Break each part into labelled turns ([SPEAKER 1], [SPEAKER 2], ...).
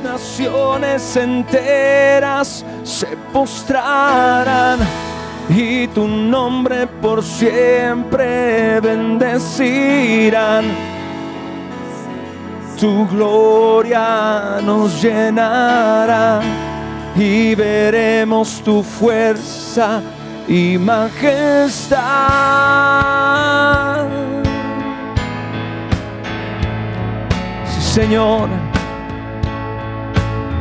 [SPEAKER 1] naciones enteras se postrarán y tu nombre por siempre bendecirán. Tu gloria nos llenará y veremos tu fuerza y majestad. Sí, Señor,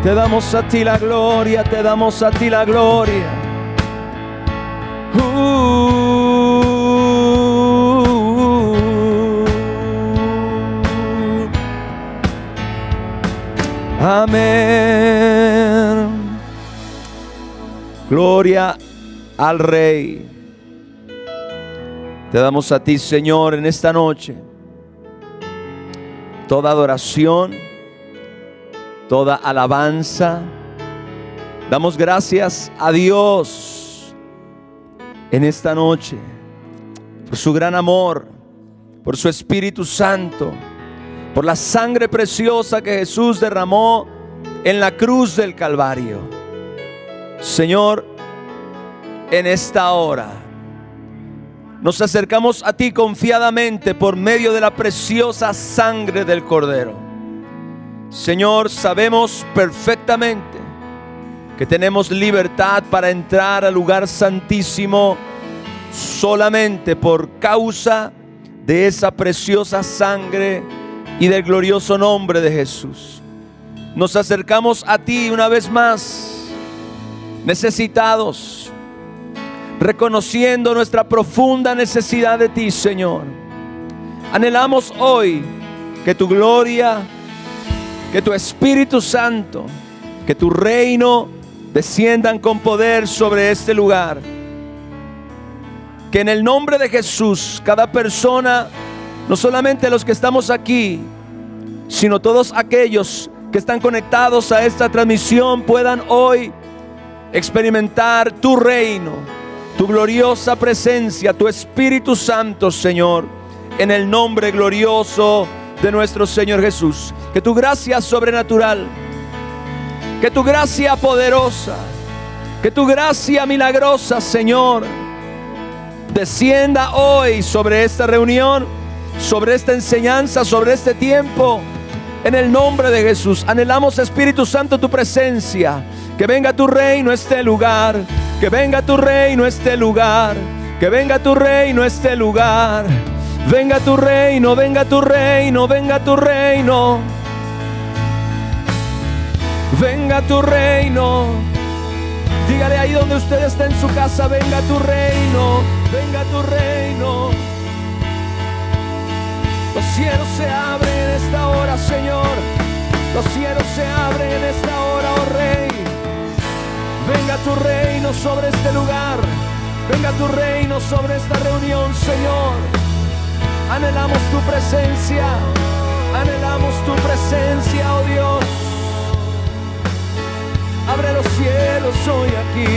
[SPEAKER 1] te damos a ti la gloria, te damos a ti la gloria. Amén. Gloria al Rey. Te damos a ti, Señor, en esta noche toda adoración, toda alabanza. Damos gracias a Dios en esta noche por su gran amor, por su Espíritu Santo, por la sangre preciosa que Jesús derramó en la cruz del Calvario. Señor, en esta hora nos acercamos a ti confiadamente por medio de la preciosa sangre del Cordero. Señor, sabemos perfectamente que tenemos libertad para entrar al lugar santísimo solamente por causa de esa preciosa sangre y del glorioso nombre de Jesús. Nos acercamos a ti una vez más, necesitados, reconociendo nuestra profunda necesidad de ti, Señor. Anhelamos hoy que tu gloria, que tu Espíritu Santo, que tu reino desciendan con poder sobre este lugar. Que en el nombre de Jesús, cada persona, no solamente los que estamos aquí, sino todos aquellos que están conectados a esta transmisión, puedan hoy experimentar tu reino, tu gloriosa presencia, tu Espíritu Santo, Señor, en el nombre glorioso de nuestro Señor Jesús. Que tu gracia sobrenatural, que tu gracia poderosa, que tu gracia milagrosa, Señor, descienda hoy sobre esta reunión, sobre esta enseñanza, sobre este tiempo, en el nombre de Jesús. Anhelamos, Espíritu Santo, tu presencia. Que venga tu reino a este lugar, que venga tu reino a este lugar, que venga tu reino a este lugar. Venga tu reino, venga tu reino, venga tu reino. Venga tu reino. Dígale ahí donde usted está en su casa: venga tu reino, venga tu reino. Los cielos se abren en esta hora, Señor. Los cielos se abren en esta hora, oh Rey. Venga tu reino sobre este lugar. Venga tu reino sobre esta reunión, Señor. Anhelamos tu presencia. Anhelamos tu presencia, oh Dios. Abre los cielos hoy aquí.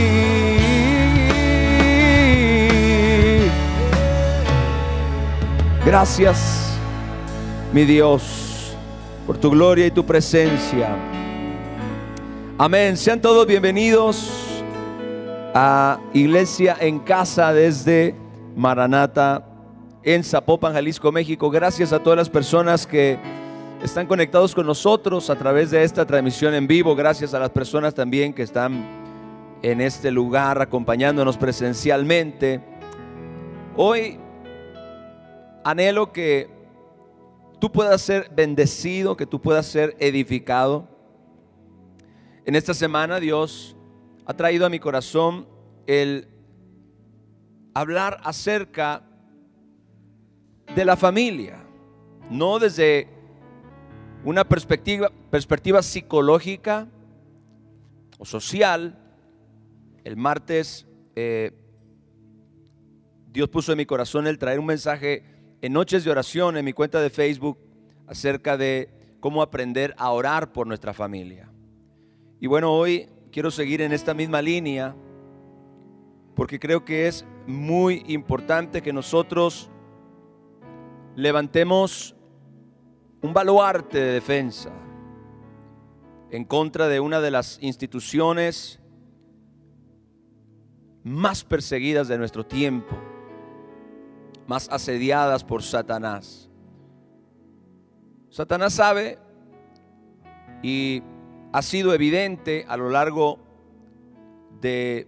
[SPEAKER 1] Gracias, mi Dios, por tu gloria y tu presencia. Amén. Sean todos bienvenidos a Iglesia en Casa desde Maranata en Zapopan, Jalisco, México. Gracias a todas las personas que están conectados con nosotros a través de esta transmisión en vivo. Gracias a las personas también que están en este lugar acompañándonos presencialmente. Hoy anhelo que tú puedas ser bendecido, que tú puedas ser edificado. En esta semana Dios ha traído a mi corazón el hablar acerca de la familia, no desde una perspectiva psicológica o social. El martes Dios puso en mi corazón el traer un mensaje en Noches de Oración en mi cuenta de Facebook acerca de cómo aprender a orar por nuestra familia. Y bueno, hoy quiero seguir en esta misma línea porque creo que es muy importante que nosotros levantemos un baluarte de defensa, en contra de una de las instituciones más perseguidas de nuestro tiempo, más asediadas por Satanás. Satanás sabe, y ha sido evidente a lo largo de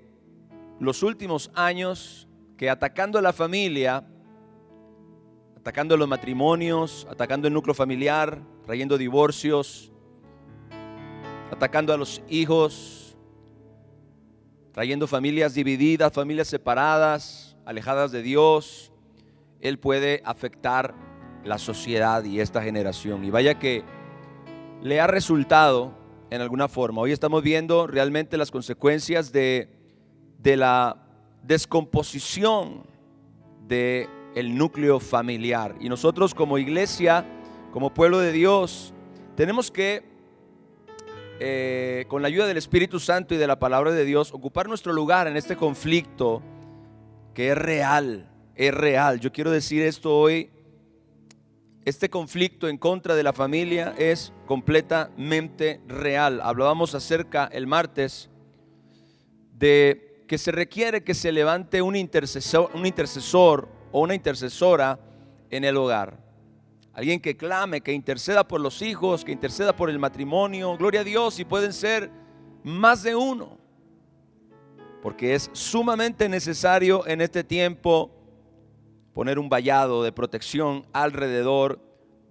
[SPEAKER 1] los últimos años, que atacando a la familia, atacando los matrimonios, atacando el núcleo familiar, trayendo divorcios, atacando a los hijos, trayendo familias divididas, familias separadas, alejadas de Dios, él puede afectar la sociedad y esta generación. Y vaya que le ha resultado en alguna forma. Hoy estamos viendo realmente las consecuencias de la descomposición del núcleo familiar. Y nosotros como iglesia, como pueblo de Dios, tenemos que, con la ayuda del Espíritu Santo y de la palabra de Dios, ocupar nuestro lugar en este conflicto que es real, es real. Yo quiero decir esto hoy. Este conflicto en contra de la familia es completamente real. Hablábamos acerca el martes de que se requiere que se levante un intercesor o una intercesora en el hogar. Alguien que clame, que interceda por los hijos, que interceda por el matrimonio. Gloria a Dios, y pueden ser más de uno. Porque es sumamente necesario en este tiempo poner un vallado de protección alrededor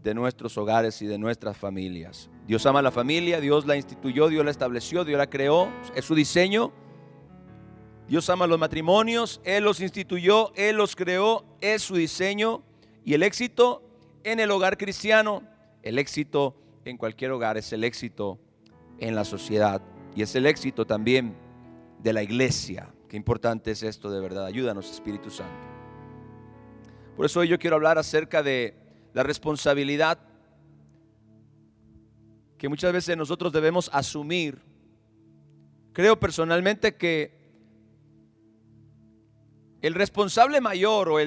[SPEAKER 1] de nuestros hogares y de nuestras familias. Dios ama a la familia, Dios la instituyó, Dios la estableció, Dios la creó, es su diseño. Dios ama a los matrimonios, Él los instituyó, Él los creó, es su diseño. Y el éxito en el hogar cristiano, el éxito en cualquier hogar, es el éxito en la sociedad y es el éxito también de la iglesia. Qué importante es esto, de verdad. Ayúdanos, Espíritu Santo. Por eso hoy yo quiero hablar acerca de la responsabilidad que muchas veces nosotros debemos asumir. Creo personalmente que el responsable mayor o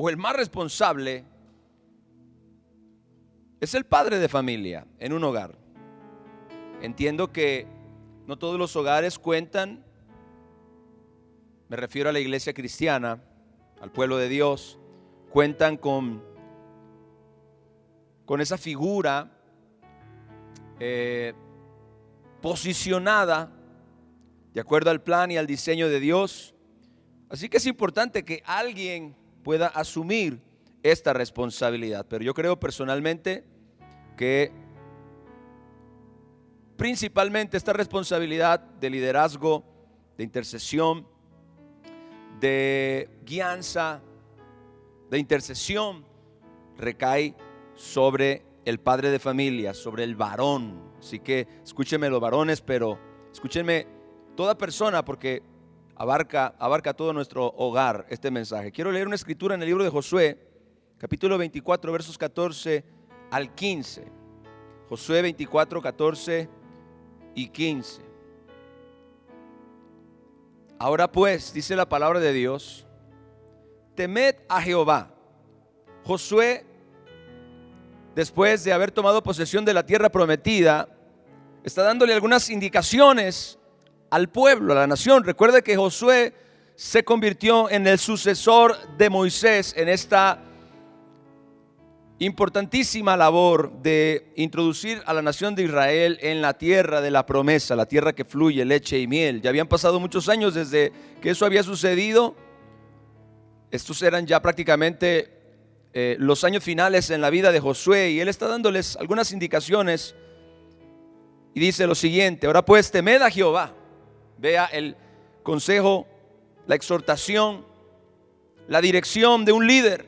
[SPEAKER 1] el más responsable es el padre de familia en un hogar. Entiendo que no todos los hogares cuentan, me refiero a la iglesia cristiana, al pueblo de Dios, cuentan con esa figura posicionada de acuerdo al plan y al diseño de Dios. Así que es importante que alguien pueda asumir esta responsabilidad. Pero yo creo personalmente que principalmente esta responsabilidad de liderazgo, de intercesión, de guianza, de intercesión, recae sobre el padre de familia, sobre el varón. Así que escúchenme los varones, pero escúchenme toda persona, porque abarca todo nuestro hogar este mensaje. Quiero leer una escritura en el libro de Josué, capítulo 24, versos 14 al 15. Josué 24, 14 y 15. Ahora pues, dice la palabra de Dios, temed a Jehová. Josué, después de haber tomado posesión de la tierra prometida, está dándole algunas indicaciones al pueblo, a la nación. Recuerde que Josué se convirtió en el sucesor de Moisés en esta importantísima labor de introducir a la nación de Israel en la tierra de la promesa, la tierra que fluye leche y miel. Ya habían pasado muchos años desde que eso había sucedido. Estos eran ya prácticamente los años finales en la vida de Josué, y él está dándoles algunas indicaciones y dice lo siguiente: ahora pues, temed a Jehová. Vea el consejo, la exhortación, la dirección de un líder,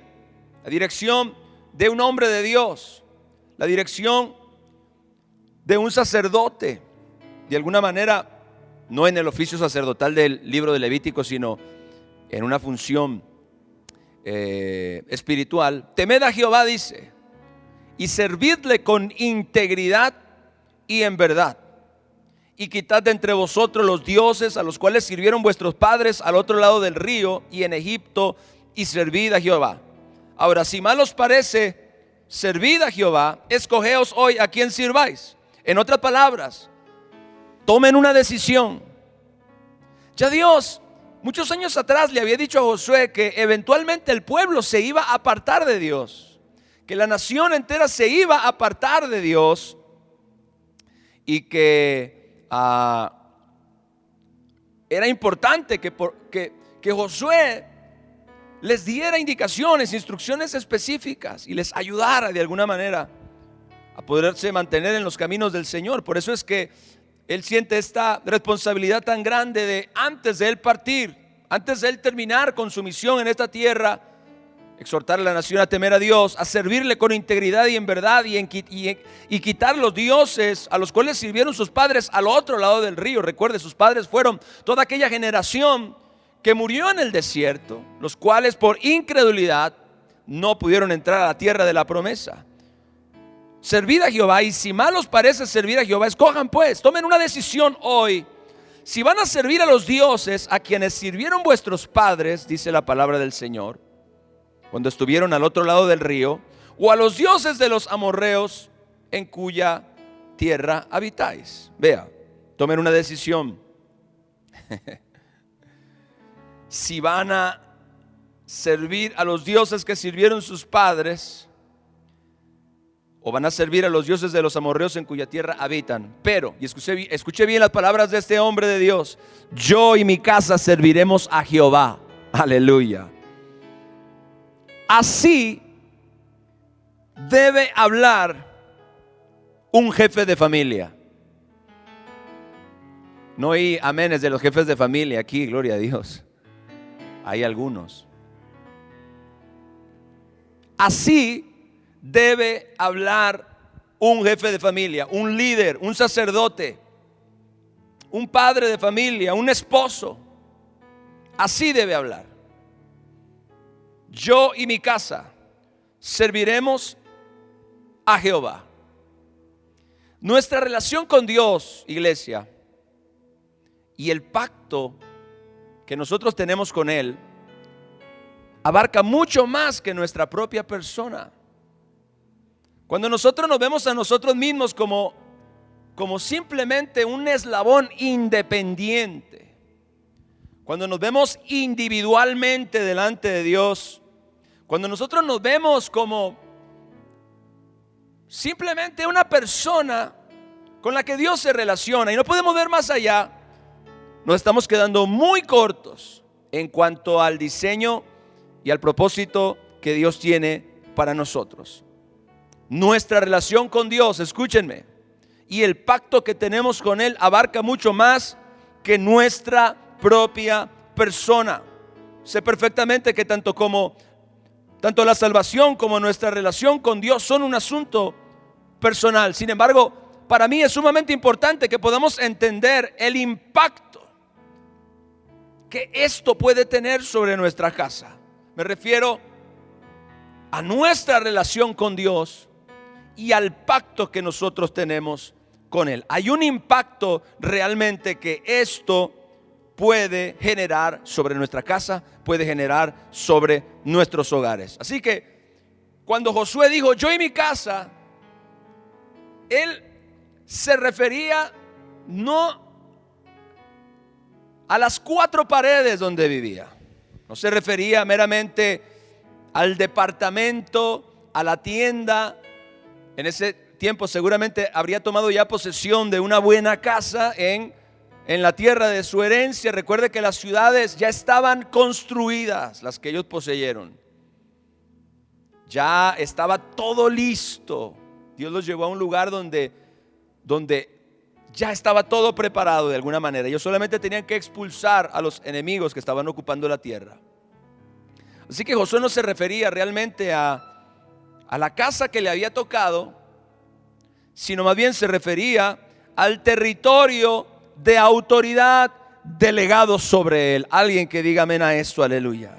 [SPEAKER 1] la dirección de un hombre de Dios, la dirección de un sacerdote, de alguna manera, no en el oficio sacerdotal del libro de Levítico, sino en una función espiritual. Temed a Jehová, dice, y servidle con integridad y en verdad, y quitad de entre vosotros los dioses a los cuales sirvieron vuestros padres al otro lado del río y en Egipto, y servid a Jehová. Ahora, si mal os parece, servid a Jehová, escogeos hoy a quien sirváis. En otras palabras, tomen una decisión. Ya Dios, muchos años atrás, le había dicho a Josué que eventualmente el pueblo se iba a apartar de Dios, que la nación entera se iba a apartar de Dios y que era importante que Josué les diera indicaciones, instrucciones específicas y les ayudara de alguna manera a poderse mantener en los caminos del Señor. Por eso es que él siente esta responsabilidad tan grande de, antes de él partir, antes de él terminar con su misión en esta tierra, exhortar a la nación a temer a Dios, a servirle con integridad y en verdad, y quitar los dioses a los cuales sirvieron sus padres al otro lado del río. Recuerde, sus padres fueron toda aquella generación que murió en el desierto, los cuales por incredulidad no pudieron entrar a la tierra de la promesa. Servid a Jehová, y si mal os parece servir a Jehová, escojan pues, tomen una decisión hoy. Si van a servir a los dioses a quienes sirvieron vuestros padres, dice la palabra del Señor, cuando estuvieron al otro lado del río, o a los dioses de los amorreos en cuya tierra habitáis. Vea, tomen una decisión. Si van a servir a los dioses que sirvieron sus padres, o van a servir a los dioses de los amorreos en cuya tierra habitan. Pero, y escuché bien las palabras de este hombre de Dios: yo y mi casa serviremos a Jehová. Aleluya. Así debe hablar un jefe de familia. No hay amenes de los jefes de familia aquí, gloria a Dios. Hay algunos. Así debe hablar un jefe de familia, un líder, un sacerdote, un padre de familia, un esposo. Así debe hablar. Yo y mi casa serviremos a Jehová. Nuestra relación con Dios, iglesia, y el pacto que nosotros tenemos con Él abarca mucho más que nuestra propia persona. Cuando nosotros nos vemos a nosotros mismos como simplemente un eslabón independiente, cuando nos vemos individualmente delante de Dios, cuando nosotros nos vemos como simplemente una persona con la que Dios se relaciona y no podemos ver más allá, nos estamos quedando muy cortos en cuanto al diseño y al propósito que Dios tiene para nosotros. Nuestra relación con Dios, escúchenme, y el pacto que tenemos con Él abarca mucho más que nuestra propia persona. Sé perfectamente que tanto la salvación como nuestra relación con Dios son un asunto personal. Sin embargo, para mí es sumamente importante que podamos entender el impacto que esto puede tener sobre nuestra casa. Me refiero a nuestra relación con Dios y al pacto que nosotros tenemos con Él. Hay un impacto realmente que esto puede generar sobre nuestra casa, puede generar sobre nuestros hogares. Así que cuando Josué dijo yo y mi casa, él se refería no a las 4 paredes donde vivía, no se refería meramente al departamento, a la tienda. En ese tiempo seguramente habría tomado ya posesión de una buena casa en la tierra de su herencia. Recuerde que las ciudades ya estaban construidas, las que ellos poseyeron. Ya estaba todo listo. Dios los llevó a un lugar donde ya estaba todo preparado de alguna manera. Ellos solamente tenían que expulsar a los enemigos que estaban ocupando la tierra. Así que Josué no se refería realmente a la casa que le había tocado, sino más bien se refería al territorio de autoridad delegado sobre él. Alguien que diga amén a esto, aleluya.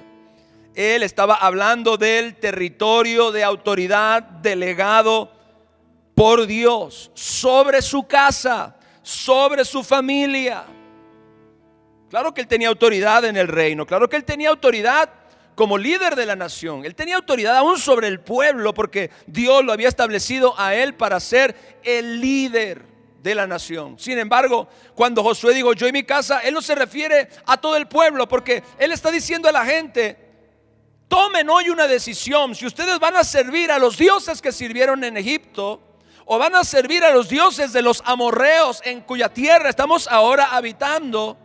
[SPEAKER 1] Él estaba hablando del territorio de autoridad delegado por Dios sobre su casa, sobre su familia. Claro que él tenía autoridad en el reino, claro que él tenía autoridad como líder de la nación. Él tenía autoridad aún sobre el pueblo porque Dios lo había establecido a él para ser el líder. de la nación. Sin embargo, cuando Josué dijo yo y mi casa, él no se refiere a todo el pueblo, porque él está diciendo a la gente: tomen hoy una decisión. Si ustedes van a servir a los dioses que sirvieron en Egipto, o van a servir a los dioses de los amorreos en cuya tierra estamos ahora habitando,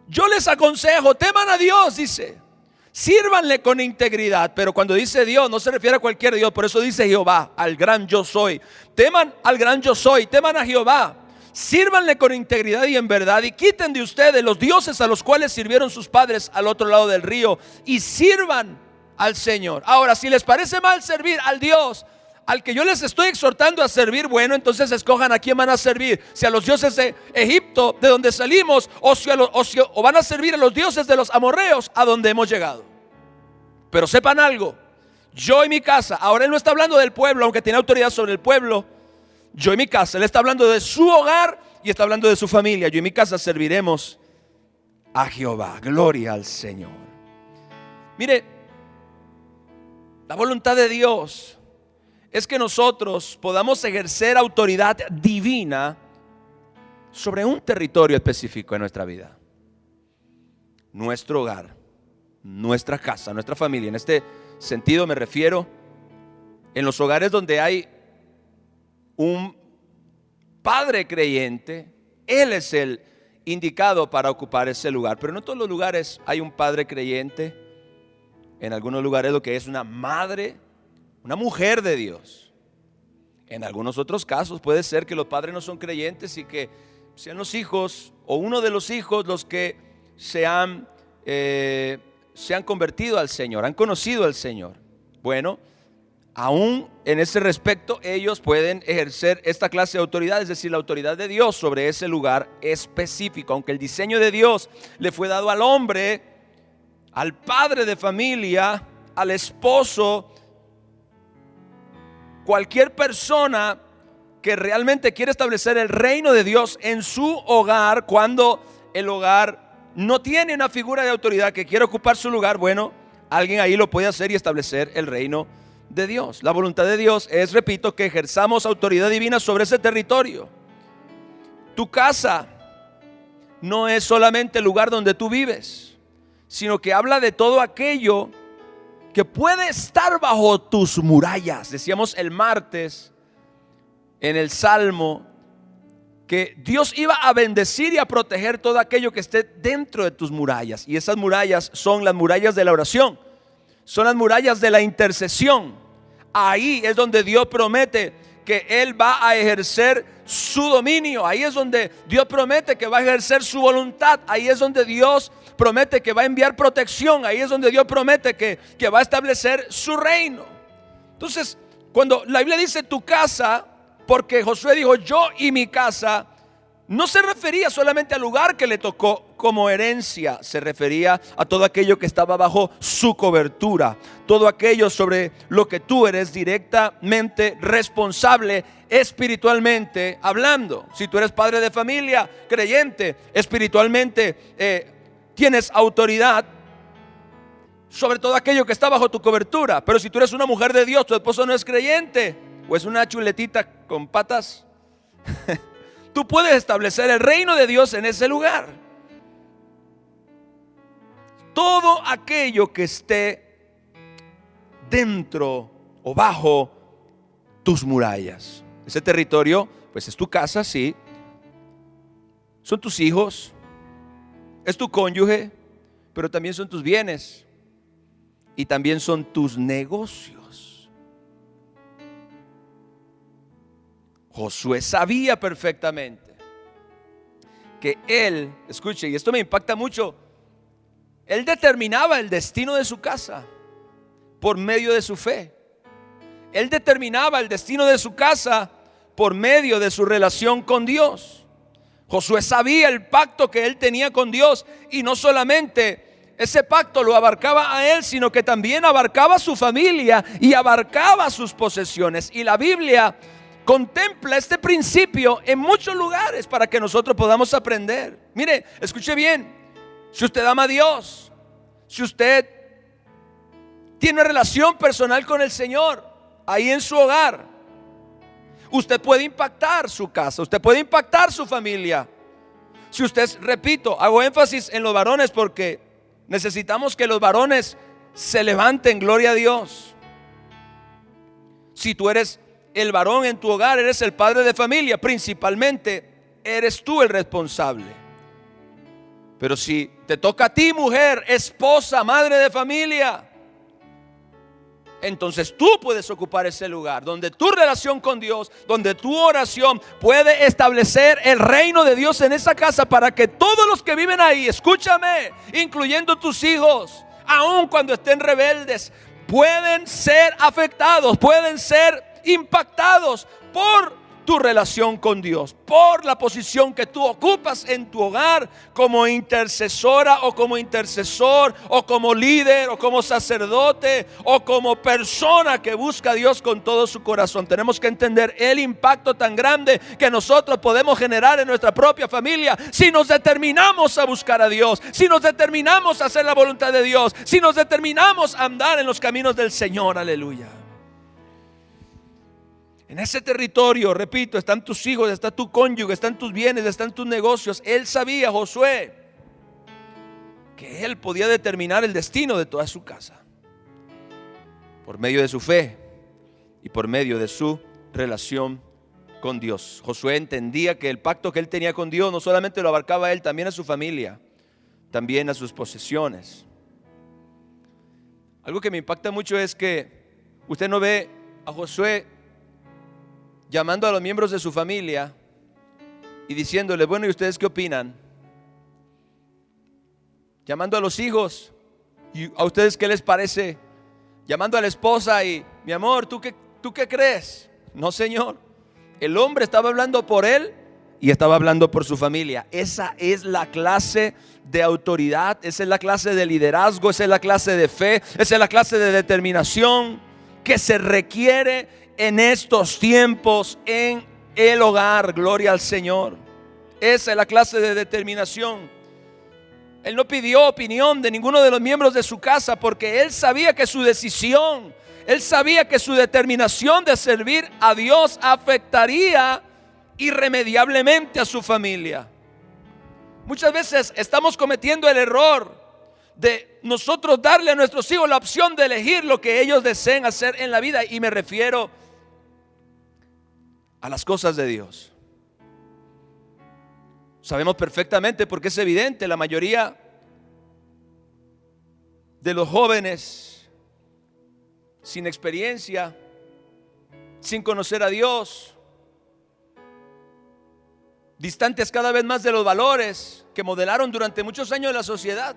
[SPEAKER 1] yo les aconsejo, teman a Dios, dice, sírvanle con integridad. Pero cuando dice Dios, no se refiere a cualquier Dios, por eso dice Jehová, al gran yo soy. Teman al gran yo soy, teman a Jehová, sírvanle con integridad y en verdad, y quiten de ustedes los dioses a los cuales sirvieron sus padres al otro lado del río, y sirvan al Señor. Ahora, si les parece mal servir al Dios al que yo les estoy exhortando a servir, bueno, entonces escojan a quién van a servir: si a los dioses de Egipto, de donde salimos, o van a servir a los dioses de los amorreos, a donde hemos llegado. Pero sepan algo: yo y mi casa, ahora él no está hablando del pueblo, aunque tiene autoridad sobre el pueblo. Yo y mi casa, él está hablando de su hogar y está hablando de su familia. Yo y mi casa serviremos a Jehová. Gloria al Señor. Mire, la voluntad de Dios es que nosotros podamos ejercer autoridad divina sobre un territorio específico en nuestra vida. Nuestro hogar, nuestra casa, nuestra familia. En este sentido me refiero en los hogares donde hay un padre creyente. Él es el indicado para ocupar ese lugar. Pero no en todos los lugares hay un padre creyente. En algunos lugares lo que es una madre, una mujer de Dios. En algunos otros casos puede ser que los padres no son creyentes y que sean los hijos o uno de los hijos los que se han convertido al Señor, han conocido al Señor. Bueno, aún en ese respecto ellos pueden ejercer esta clase de autoridad, es decir, la autoridad de Dios sobre ese lugar específico. Aunque el diseño de Dios le fue dado al hombre, al padre de familia, al esposo, cualquier persona que realmente quiere establecer el reino de Dios en su hogar, cuando el hogar no tiene una figura de autoridad que quiere ocupar su lugar, bueno, alguien ahí lo puede hacer y establecer el reino de Dios. La voluntad de Dios es, repito, que ejerzamos autoridad divina sobre ese territorio. Tu casa no es solamente el lugar donde tú vives, sino que habla de todo aquello que puede estar bajo tus murallas. Decíamos el martes en el Salmo que Dios iba a bendecir y a proteger todo aquello que esté dentro de tus murallas. Y esas murallas son las murallas de la oración, son las murallas de la intercesión. Ahí es donde Dios promete que Él va a ejercer su dominio. Ahí es donde Dios promete que va a ejercer su voluntad. Ahí es donde Dios promete que va a enviar protección. Ahí es donde Dios promete que va a establecer su reino. Entonces, cuando la Biblia dice tu casa, porque Josué dijo yo y mi casa, no se refería solamente al lugar que le tocó como herencia, se refería a todo aquello que estaba bajo su cobertura, todo aquello sobre lo que tú eres directamente responsable espiritualmente hablando. Si tú eres padre de familia, creyente, espiritualmente tienes autoridad sobre todo aquello que está bajo tu cobertura. Pero si tú eres una mujer de Dios, tu esposo no es creyente o es una chuletita con patas, tú puedes establecer el reino de Dios en ese lugar. Todo aquello que esté dentro o bajo tus murallas. Ese territorio, pues es tu casa, sí. Son tus hijos, es tu cónyuge, pero también son tus bienes y también son tus negocios. Josué sabía perfectamente que él, escuche, y esto me impacta mucho, él determinaba el destino de su casa por medio de su fe. Él determinaba el destino de su casa por medio de su relación con Dios. Josué sabía el pacto que él tenía con Dios, y no solamente ese pacto lo abarcaba a él, sino que también abarcaba a su familia y abarcaba sus posesiones. Y la Biblia contempla este principio en muchos lugares para que nosotros podamos aprender. Mire, escuche bien. Si usted ama a Dios, si usted tiene una relación personal con el Señor ahí en su hogar, usted puede impactar su casa, usted puede impactar su familia. Si usted, repito, hago énfasis en los varones porque necesitamos que los varones se levanten, gloria a Dios. Si tú eres el varón en tu hogar, eres el padre de familia, principalmente eres tú el responsable. Pero si te toca a ti, mujer, esposa, madre de familia, entonces tú puedes ocupar ese lugar donde tu relación con Dios, donde tu oración puede establecer el reino de Dios en esa casa, para que todos los que viven ahí, escúchame, incluyendo tus hijos, aun cuando estén rebeldes, pueden ser afectados, pueden ser impactados por tu relación con Dios, por la posición que tú ocupas en tu hogar como intercesora o como intercesor o como líder o como sacerdote o como persona que busca a Dios con todo su corazón. Tenemos que entender el impacto tan grande que nosotros podemos generar en nuestra propia familia si nos determinamos a buscar a Dios, si nos determinamos a hacer la voluntad de Dios, si nos determinamos a andar en los caminos del Señor. Aleluya. En ese territorio, repito, están tus hijos, está tu cónyuge, están tus bienes, están tus negocios. Él sabía, Josué, que él podía determinar el destino de toda su casa por medio de su fe y por medio de su relación con Dios. Josué entendía que el pacto que él tenía con Dios no solamente lo abarcaba a él, también a su familia, también a sus posesiones. Algo que me impacta mucho es que usted no ve a Josué llamando a los miembros de su familia y diciéndoles: bueno, ¿y ustedes qué opinan? Llamando a los hijos: ¿y a ustedes qué les parece? Llamando a la esposa y: mi amor, ¿tú qué crees? No, Señor. El hombre estaba hablando por él y estaba hablando por su familia. Esa es la clase de autoridad, esa es la clase de liderazgo, esa es la clase de fe, esa es la clase de determinación que se requiere en estos tiempos en el hogar. Gloria al Señor. Esa es la clase de determinación. Él no pidió opinión de ninguno de los miembros de su casa, porque él sabía que su decisión, él sabía que su determinación de servir a Dios afectaría irremediablemente a su familia. Muchas veces estamos cometiendo el error de nosotros darle a nuestros hijos la opción de elegir lo que ellos deseen hacer en la vida, y me refiero a las cosas de Dios. Sabemos perfectamente, porque es evidente, la mayoría de los jóvenes sin experiencia, sin conocer a Dios, distantes cada vez más de los valores que modelaron durante muchos años la sociedad,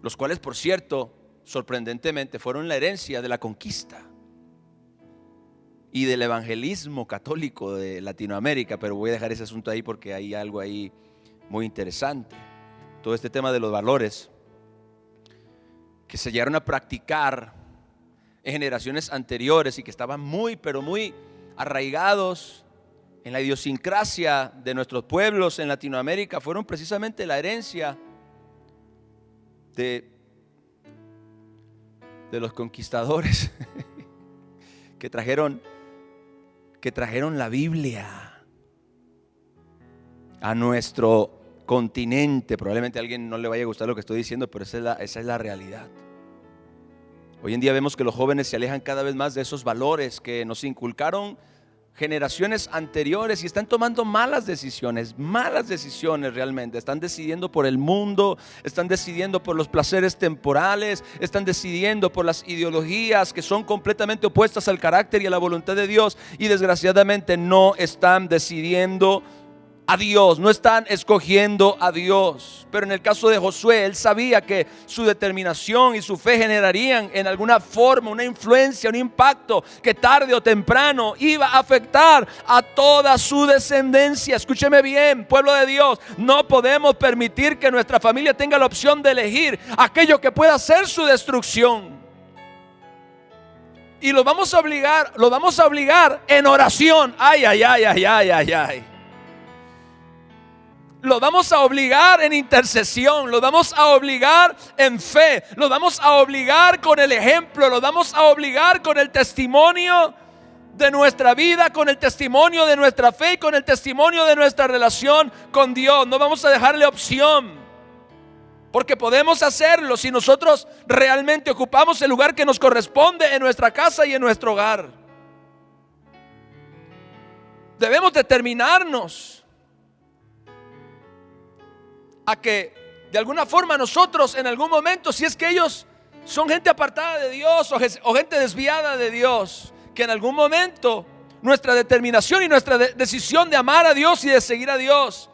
[SPEAKER 1] los cuales, por cierto, sorprendentemente fueron la herencia de la conquista y del evangelismo católico de Latinoamérica. Pero voy a dejar ese asunto ahí porque hay algo ahí muy interesante. Todo este tema de los valores que se llegaron a practicar en generaciones anteriores y que estaban muy, pero muy arraigados en la idiosincrasia de nuestros pueblos en Latinoamérica, fueron precisamente la herencia de los conquistadores que trajeron la Biblia a nuestro continente. Probablemente a alguien no le vaya a gustar lo que estoy diciendo, pero esa es la realidad. Hoy en día vemos que los jóvenes se alejan cada vez más de esos valores que nos inculcaron generaciones anteriores, y están tomando malas decisiones realmente. Están decidiendo por el mundo, están decidiendo por los placeres temporales, están decidiendo por las ideologías que son completamente opuestas al carácter y a la voluntad de Dios, y desgraciadamente no están decidiendo a Dios, no están escogiendo a Dios. Pero en el caso de Josué, él sabía que su determinación y su fe generarían en alguna forma una influencia, un impacto que tarde o temprano iba a afectar a toda su descendencia. Escúcheme bien, pueblo de Dios, no podemos permitir que nuestra familia tenga la opción de elegir aquello que pueda ser su destrucción. Y los vamos a obligar en oración. Ay, ay, ay, ay, ay, ay, ay. Los vamos a obligar en intercesión, los vamos a obligar en fe, los vamos a obligar con el ejemplo, los vamos a obligar con el testimonio de nuestra vida, con el testimonio de nuestra fe y con el testimonio de nuestra relación con Dios. No vamos a dejarle opción, porque podemos hacerlo si nosotros realmente ocupamos el lugar que nos corresponde en nuestra casa y en nuestro hogar. Debemos determinarnos a que de alguna forma nosotros en algún momento, si es que ellos son gente apartada de Dios o gente desviada de Dios, que en algún momento nuestra determinación y nuestra decisión de amar a Dios y de seguir a Dios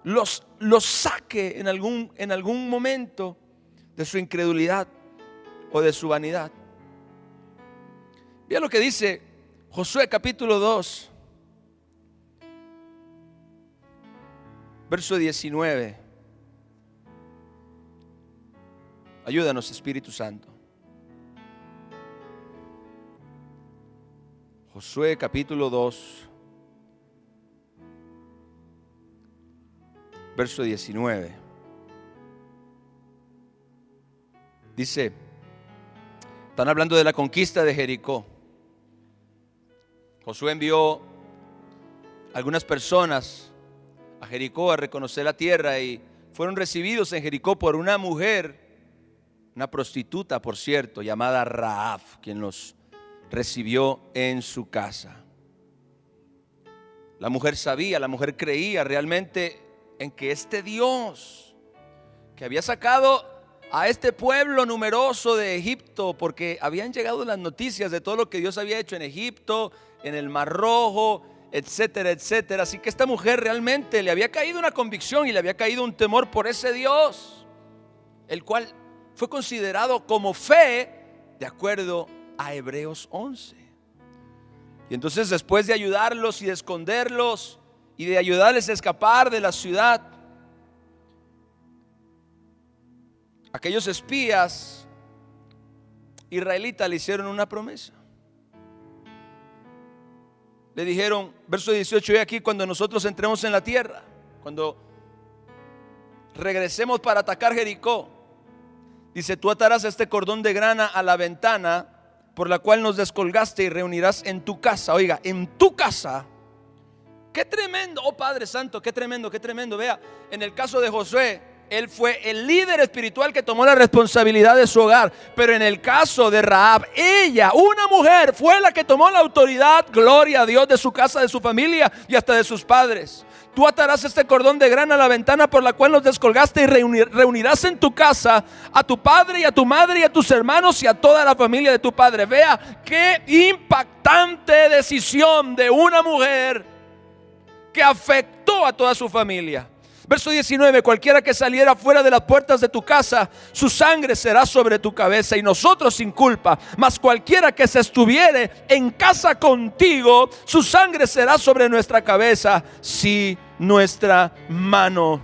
[SPEAKER 1] los saque en algún momento de su incredulidad o de su vanidad. Vean lo que dice Josué capítulo 2, verso 19. Ayúdanos, Espíritu Santo. Josué capítulo 2, verso 19. Dice, están hablando de la conquista de Jericó. Josué envió algunas personas a Jericó a reconocer la tierra y fueron recibidos en Jericó por una mujer, una prostituta, por cierto, llamada Rahab, quien los recibió en su casa. La mujer sabía, la mujer creía realmente en que este Dios que había sacado a este pueblo numeroso de Egipto, porque habían llegado las noticias de todo lo que Dios había hecho en Egipto, en el Mar Rojo, etcétera, etcétera. Así que esta mujer realmente le había caído una convicción y le había caído un temor por ese Dios, el cual fue considerado como fe de acuerdo a Hebreos 11. Y entonces, después de ayudarlos y de esconderlos y de ayudarles a escapar de la ciudad, aquellos espías israelitas le hicieron una promesa. Le dijeron, verso 18, he aquí cuando nosotros entremos en la tierra, cuando regresemos para atacar Jericó, dice, tú atarás este cordón de grana a la ventana por la cual nos descolgaste y reunirás en tu casa. Oiga, en tu casa. Qué tremendo, oh Padre Santo, qué tremendo, qué tremendo. Vea, en el caso de Josué, él fue el líder espiritual que tomó la responsabilidad de su hogar. Pero en el caso de Rahab, ella, una mujer, fue la que tomó la autoridad, gloria a Dios, de su casa, de su familia y hasta de sus padres. Tú atarás este cordón de grana a la ventana por la cual nos descolgaste y reunirás en tu casa a tu padre y a tu madre y a tus hermanos y a toda la familia de tu padre. Vea qué impactante decisión de una mujer que afectó a toda su familia. Verso 19, cualquiera que saliera fuera de las puertas de tu casa, su sangre será sobre tu cabeza y nosotros sin culpa. Mas cualquiera que se estuviere en casa contigo, su sangre será sobre nuestra cabeza si nuestra mano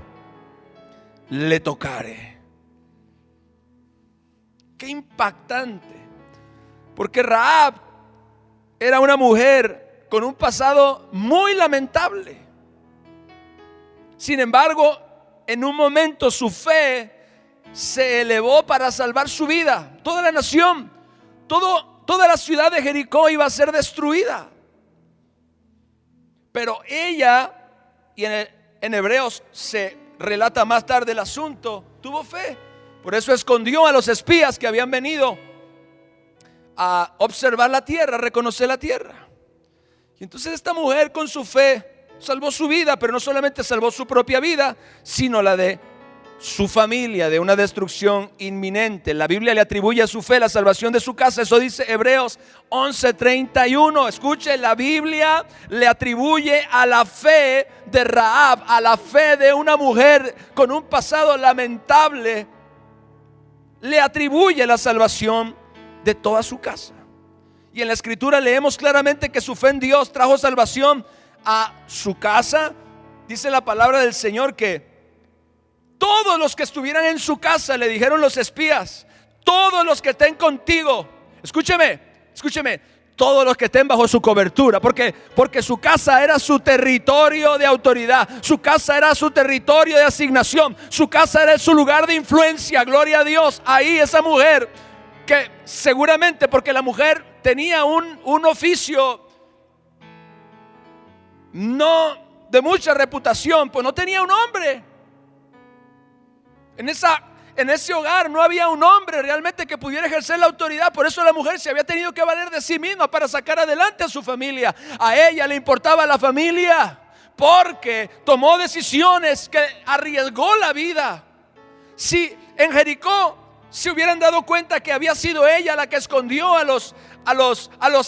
[SPEAKER 1] le tocare. Qué impactante. Porque Rahab era una mujer con un pasado muy lamentable. Sin embargo, en un momento su fe se elevó para salvar su vida. Toda la nación, toda la ciudad de Jericó iba a ser destruida. Pero ella, y en Hebreos se relata más tarde el asunto, tuvo fe. Por eso escondió a los espías que habían venido a observar la tierra, a reconocer la tierra. Y entonces esta mujer con su fe salvó su vida, pero no solamente salvó su propia vida, sino la de su familia de una destrucción inminente. La Biblia le atribuye a su fe la salvación de su casa. Eso dice Hebreos 11:31. Escuche, la Biblia le atribuye a la fe de Rahab, a la fe de una mujer con un pasado lamentable, le atribuye la salvación de toda su casa. Y en la Escritura leemos claramente que su fe en Dios trajo salvación a su casa. Dice la palabra del Señor que todos los que estuvieran en su casa, le dijeron los espías, todos los que estén contigo, escúcheme, todos los que estén bajo su cobertura, porque su casa era su territorio de autoridad, su casa era su territorio de asignación, su casa era su lugar de influencia, gloria a Dios. Ahí esa mujer, que seguramente porque la mujer tenía un oficio no de mucha reputación, pues no tenía un hombre. En ese hogar no había un hombre realmente que pudiera ejercer la autoridad. Por eso la mujer se había tenido que valer de sí misma para sacar adelante a su familia. A ella le importaba la familia, porque tomó decisiones que arriesgó la vida. Si en Jericó se hubieran dado cuenta que había sido ella la que escondió a los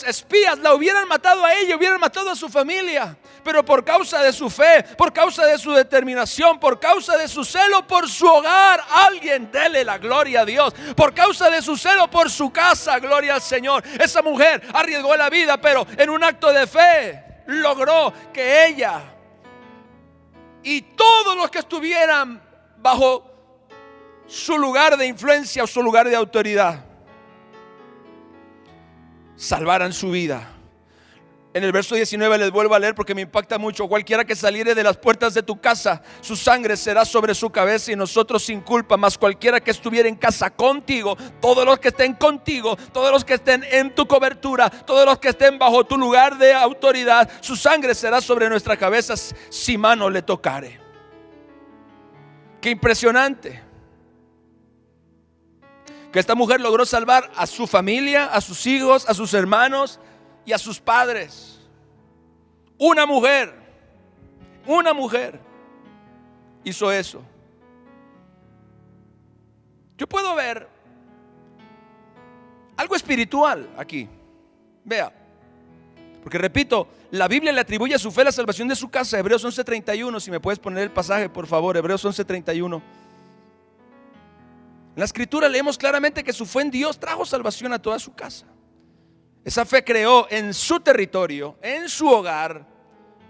[SPEAKER 1] espías, la hubieran matado a ella, hubieran matado a su familia. Pero por causa de su fe, por causa de su determinación, por causa de su celo por su hogar, alguien dele la gloria a Dios. Por causa de su celo por su casa, gloria al Señor. Esa mujer arriesgó la vida, pero en un acto de fe logró que ella y todos los que estuvieran bajo su lugar de influencia o su lugar de autoridad salvaran su vida. En el verso 19 les vuelvo a leer porque me impacta mucho. Cualquiera que saliere de las puertas de tu casa, su sangre será sobre su cabeza y nosotros sin culpa. Mas cualquiera que estuviera en casa contigo, todos los que estén contigo, todos los que estén en tu cobertura, todos los que estén bajo tu lugar de autoridad, su sangre será sobre nuestras cabezas si mano le tocare. Qué impresionante que esta mujer logró salvar a su familia, a sus hijos, a sus hermanos y a sus padres. Una mujer hizo eso. Yo puedo ver algo espiritual aquí. Vea, porque repito, la Biblia le atribuye a su fe la salvación de su casa. Hebreos 11:31, si me puedes poner el pasaje por favor. Hebreos 11:31. En la escritura leemos claramente que su fe en Dios trajo salvación a toda su casa. Esa fe creó en su territorio, en su hogar,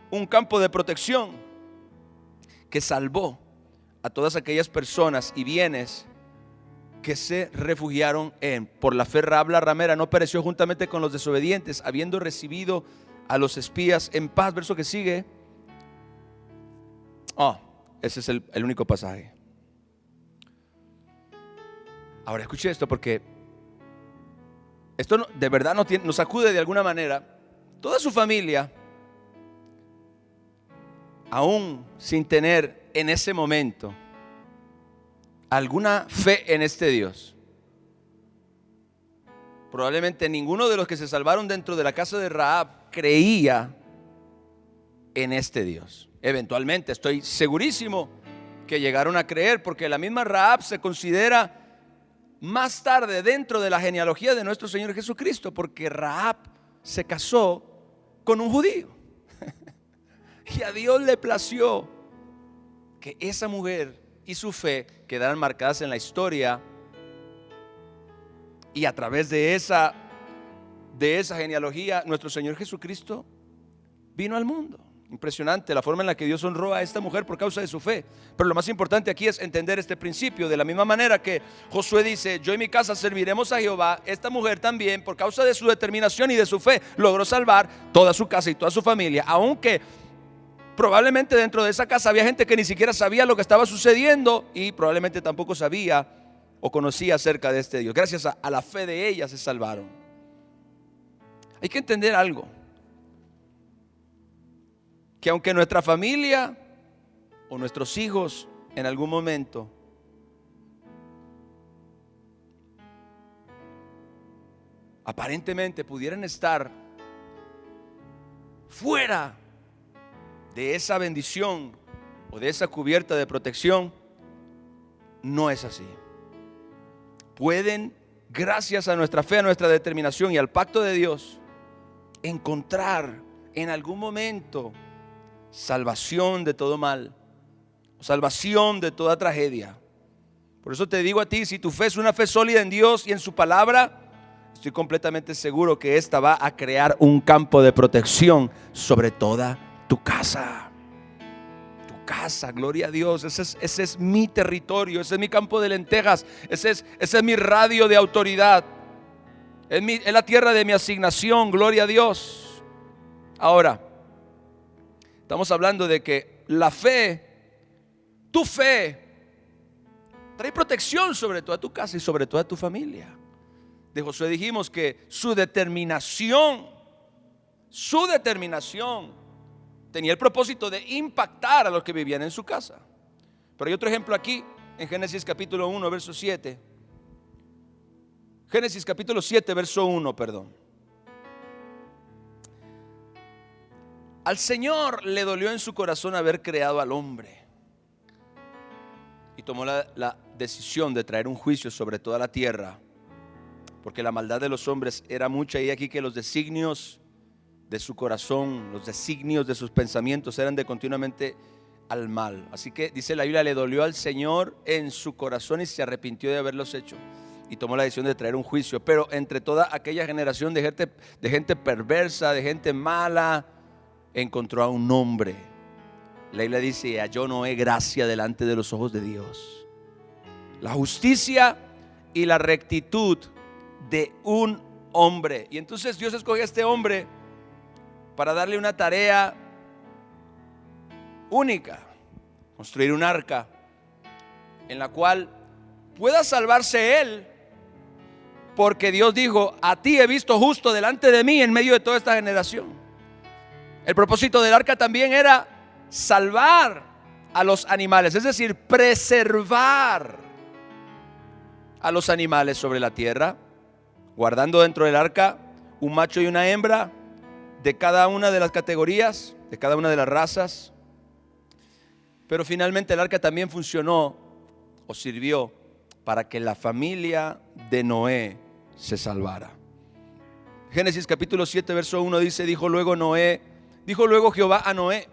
[SPEAKER 1] un campo de protección que salvó a todas aquellas personas y bienes que se refugiaron en. Por la fe Rahab la ramera no pereció juntamente con los desobedientes, habiendo recibido a los espías en paz. Verso que sigue. Ese es el único pasaje. Ahora escuche esto, porque esto de verdad nos sacude de alguna manera. Toda su familia, aún sin tener en ese momento alguna fe en este Dios, probablemente ninguno de los que se salvaron dentro de la casa de Rahab creía en este Dios. Eventualmente, estoy segurísimo que llegaron a creer, porque la misma Rahab se considera más tarde dentro de la genealogía de nuestro Señor Jesucristo, porque Rahab se casó con un judío y a Dios le plació que esa mujer y su fe quedaran marcadas en la historia, y a través de esa genealogía nuestro Señor Jesucristo vino al mundo. Impresionante la forma en la que Dios honró a esta mujer por causa de su fe. Pero lo más importante aquí es entender este principio. De la misma manera que Josué dice: yo y mi casa serviremos a Jehová, esta mujer también, por causa de su determinación y de su fe, logró salvar toda su casa y toda su familia. Aunque probablemente dentro de esa casa había gente que ni siquiera sabía lo que estaba sucediendo, y probablemente tampoco sabía o conocía acerca de este Dios. Gracias a la fe de ella se salvaron. Hay que entender algo, que aunque nuestra familia o nuestros hijos en algún momento aparentemente pudieran estar fuera de esa bendición o de esa cubierta de protección, no es así. Pueden, gracias a nuestra fe, a nuestra determinación y al pacto de Dios, encontrar en algún momento salvación de todo mal, salvación de toda tragedia. Por eso te digo a ti, si tu fe es una fe sólida en Dios y en su palabra, estoy completamente seguro que esta va a crear un campo de protección sobre toda tu casa. Tu casa, gloria a Dios. Ese es mi territorio, ese es mi campo de lentejas, ese es mi radio de autoridad, es la tierra de mi asignación, gloria a Dios. Ahora, estamos hablando de que la fe, tu fe, trae protección sobre toda tu casa y sobre toda tu familia. De Josué dijimos que su determinación tenía el propósito de impactar a los que vivían en su casa. Pero hay otro ejemplo aquí en Génesis capítulo 1, verso 7. Génesis capítulo 7, verso 1, perdón. Al Señor le dolió en su corazón haber creado al hombre y tomó la decisión de traer un juicio sobre toda la tierra, porque la maldad de los hombres era mucha, y aquí que los designios de su corazón, los designios de sus pensamientos eran de continuamente al mal. Así que dice la Biblia, le dolió al Señor en su corazón y se arrepintió de haberlos hecho y tomó la decisión de traer un juicio. Pero entre toda aquella generación de gente perversa, de gente mala, encontró a un hombre. La Biblia dice, y halló Noé gracia delante de los ojos de Dios. La justicia y la rectitud de un hombre. Y entonces Dios escogió a este hombre para darle una tarea única: construir un arca en la cual pueda salvarse él, porque Dios dijo, a ti he visto justo delante de mí en medio de toda esta generación. El propósito del arca también era salvar a los animales, es decir, preservar a los animales sobre la tierra, guardando dentro del arca un macho y una hembra de cada una de las categorías, de cada una de las razas. Pero finalmente el arca también funcionó o sirvió para que la familia de Noé se salvara. Génesis capítulo 7, verso 1 dice, dijo luego Jehová a Noé,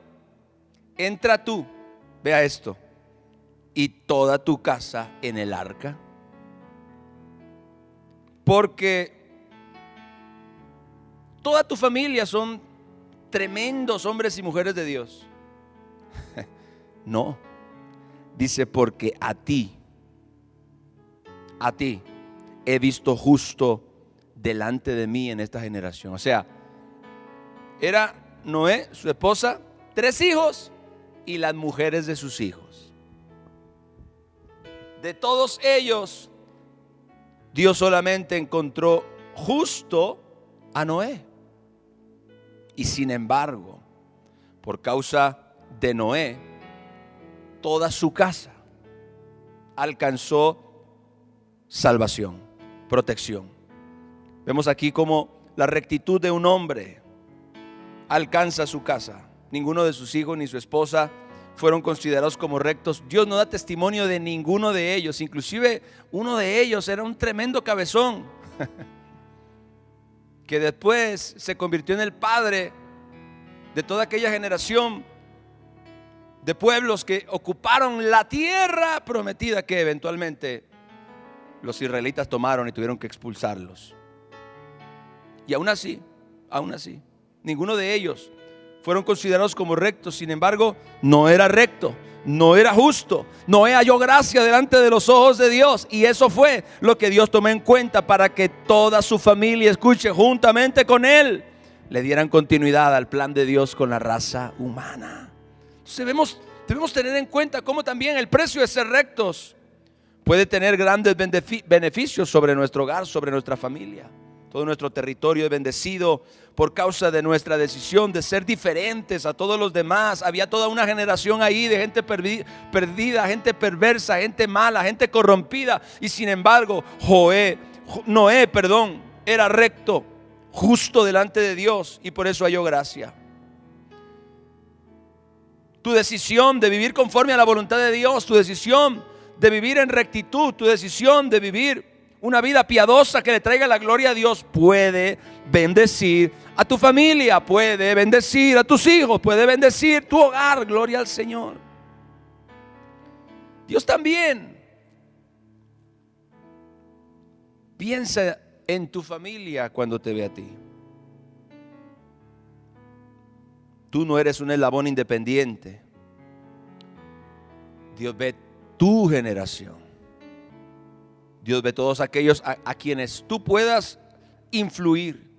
[SPEAKER 1] entra tú, vea esto, y toda tu casa en el arca, porque toda tu familia son tremendos hombres y mujeres de Dios. No, dice, porque a ti he visto justo delante de mí en esta generación. O sea, era Noé, su esposa, 3 hijos y las mujeres de sus hijos. De todos ellos, Dios solamente encontró justo a Noé. Y sin embargo, por causa de Noé, toda su casa alcanzó salvación, protección. Vemos aquí cómo la rectitud de un hombre alcanza su casa. Ninguno de sus hijos ni su esposa fueron considerados como rectos. Dios no da testimonio de ninguno de ellos. Inclusive uno de ellos era un tremendo cabezón que después se convirtió en el padre de toda aquella generación de pueblos que ocuparon la tierra prometida, que eventualmente los israelitas tomaron y tuvieron que expulsarlos. Y aún así, ninguno de ellos fueron considerados como rectos. Sin embargo, no era recto, no era justo. Noé halló gracia delante de los ojos de Dios, y eso fue lo que Dios tomó en cuenta para que toda su familia, escuche, juntamente con él, le dieran continuidad al plan de Dios con la raza humana. Entonces debemos tener en cuenta cómo también el precio de ser rectos puede tener grandes beneficios sobre nuestro hogar, sobre nuestra familia. Todo nuestro territorio es bendecido por causa de nuestra decisión de ser diferentes a todos los demás. Había toda una generación ahí de gente perdida, gente perversa, gente mala, gente corrompida. Y sin embargo, Noé era recto, justo delante de Dios, y por eso halló gracia. Tu decisión de vivir conforme a la voluntad de Dios, tu decisión de vivir en rectitud, tu decisión de vivir una vida piadosa que le traiga la gloria a Dios, puede bendecir a tu familia, puede bendecir a tus hijos, puede bendecir tu hogar. Gloria al Señor. Dios también piensa en tu familia cuando te ve a ti. Tú no eres un eslabón independiente. Dios ve tu generación. Dios ve todos aquellos a quienes tú puedas influir,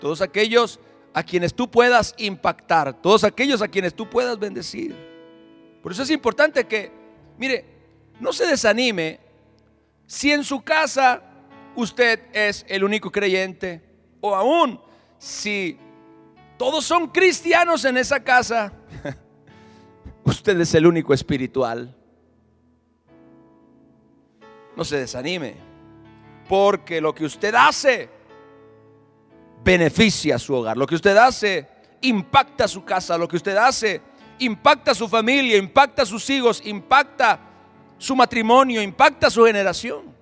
[SPEAKER 1] todos aquellos a quienes tú puedas impactar, todos aquellos a quienes tú puedas bendecir. Por eso es importante que, mire, no se desanime si en su casa usted es el único creyente, o aún si Todos son cristianos en esa casa. Usted es el único espiritual. No se desanime, porque lo que usted hace beneficia a su hogar. Lo que usted hace impacta su casa. Lo que usted hace impacta a su familia, impacta a sus hijos, impacta su matrimonio, impacta a su generación.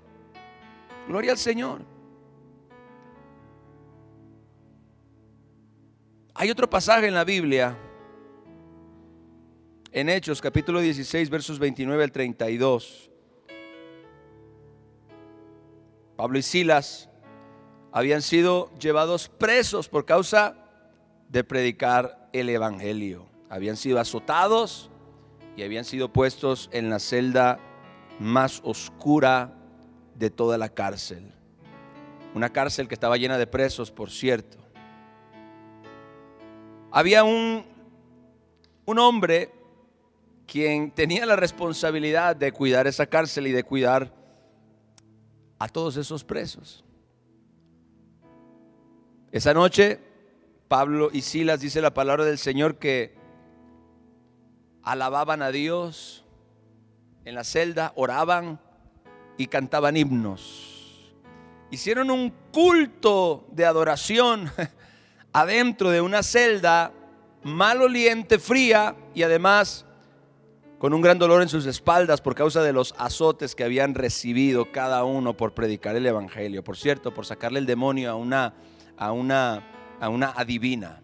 [SPEAKER 1] Gloria al Señor. Hay otro pasaje en la Biblia, en Hechos capítulo 16 versos 29 al 32. Pablo y Silas habían sido llevados presos por causa de predicar el evangelio. Habían sido azotados y habían sido puestos en la celda más oscura de toda la cárcel. Una cárcel que estaba llena de presos, por cierto. Había un hombre quien tenía la responsabilidad de cuidar esa cárcel y de cuidar a todos esos presos. Esa noche Pablo y Silas, dice la palabra del Señor, que alababan a Dios en la celda, oraban y cantaban himnos. Hicieron un culto de adoración adentro de una celda maloliente, fría, y además con un gran dolor en sus espaldas por causa de los azotes que habían recibido cada uno por predicar el evangelio. Por cierto, por sacarle el demonio a una adivina.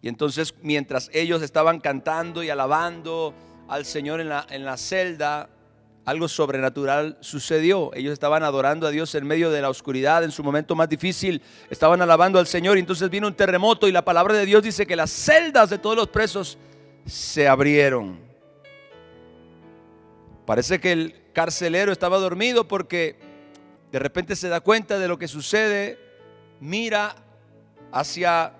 [SPEAKER 1] Y entonces, mientras ellos estaban cantando y alabando al Señor en la celda, algo sobrenatural sucedió. Ellos estaban adorando a Dios en medio de la oscuridad, en su momento más difícil. Estaban alabando al Señor y entonces vino un terremoto, y la palabra de Dios dice que las celdas de todos los presos se abrieron. Parece que el carcelero estaba dormido, porque de repente se da cuenta de lo que sucede, mira hacia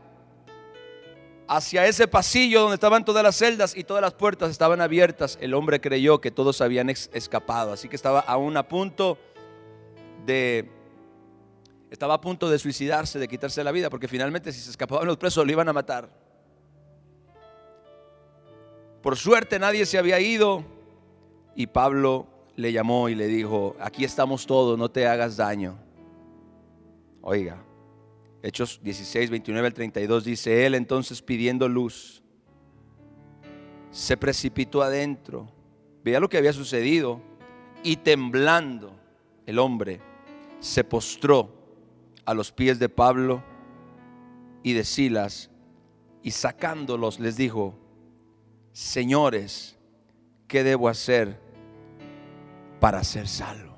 [SPEAKER 1] ese pasillo donde estaban todas las celdas y todas las puertas estaban abiertas. El hombre creyó que todos habían escapado, así que estaba a punto de suicidarse, de quitarse la vida, porque finalmente si se escapaban los presos lo iban a matar. Por suerte nadie se había ido, y Pablo le llamó y le dijo: aquí estamos todos, no te hagas daño. Oiga, Hechos 16, 29 al 32 dice: él entonces, pidiendo luz, se precipitó adentro. Veía lo que había sucedido, y temblando el hombre se postró a los pies de Pablo y de Silas, y sacándolos les dijo: señores, ¿qué debo hacer para ser salvo?